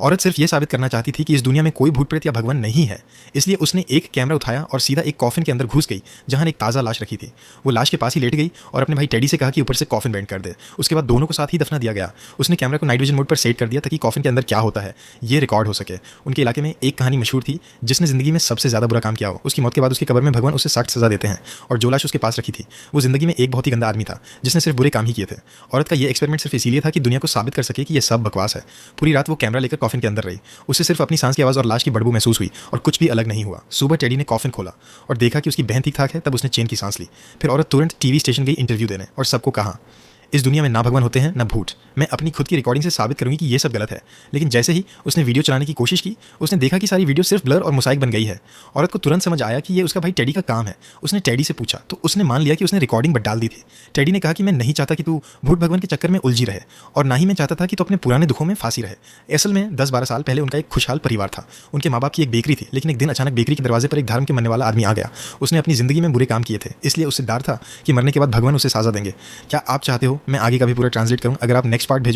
औरत सिर्फ ये साबित करना चाहती थी कि इस दुनिया में कोई भूत प्रेत या भगवान नहीं है, इसलिए उसने एक कैमरा उठाया और सीधा एक कॉफिन के अंदर घुस गई जहां एक ताज़ा लाश रखी थी। वो लाश के पास ही लेट गई और अपने भाई टेडी से कहा कि ऊपर से कॉफिन बेंड कर दे। उसके बाद दोनों को साथ ही दफना दिया गया। उसने कैमरा को नाइट विजन मोड पर सेट कर दिया ताकि कॉफिन के अंदर क्या होता है ये रिकॉर्ड हो सके। उनके इलाके में एक कहानी मशहूर थी जिसने जिंदगी में सबसे ज़्यादा बुरा काम किया हो। उसकी मौत के बाद उसकी कब्र में भगवान उसे सख्त सजा देते हैं और जो लाश उसके पास रखी थी वो जिंदगी में एक बहुत ही गंदा आदमी था जिसने सिर्फ बुरे काम ही किए थे। औरत का ये एक्सपेरिमेंट सिर्फ इसीलिए था कि दुनिया को साबित कर सके कि ये सब बकवास है। पूरी रात वो कैमरा लेकर कॉफिन के अंदर रही। उसे सिर्फ अपनी सांस की आवाज़ और लाश की बदबू महसूस हुई और कुछ भी अलग नहीं हुआ। सुबह टेडी ने कॉफिन खोला और देखा कि उसकी बहन ठीक ठाक है, तब उसने चैन की सांस ली। फिर औरत तुरंत टीवी स्टेशन गई इंटरव्यू देने और सबको कहा, इस दुनिया में ना भगवान होते हैं ना भूत। मैं अपनी खुद की रिकॉर्डिंग से साबित करूंगी कि ये सब गलत है। लेकिन जैसे ही उसने वीडियो चलाने की कोशिश की, उसने देखा कि सारी वीडियो सिर्फ ब्लर और मोसाइक बन गई है। औरत को तुरंत समझ आया कि ये उसका भाई टेडी का काम है। उसने टेडी से पूछा तो उसने मान लिया कि उसने रिकॉर्डिंग बट डाल दी थी। टेडी ने कहा कि मैं नहीं चाहता कि तू भूत भगवान के चक्कर में उलझी रहे और ना ही मैं चाहता था कि तू अपने पुराने दुखों में फांसी रहे। असल में 10-12 साल पहले उनका एक खुशहाल परिवार था। उनके माँ बाप की एक बेकरी थी, लेकिन एक दिन अचानक बेकरी के दरवाजे पर एक धर्म के मानने वाला आदमी आ गया। उसने अपनी जिंदगी में बुरे काम किए थे, इसलिए उससे डर था कि मरने के बाद भगवान उसे सजा देंगे। क्या आप चाहते हो मैं आगे का भी पूरा ट्रांसलेट करूं? अगर आप नेक्स्ट पार्ट भेजो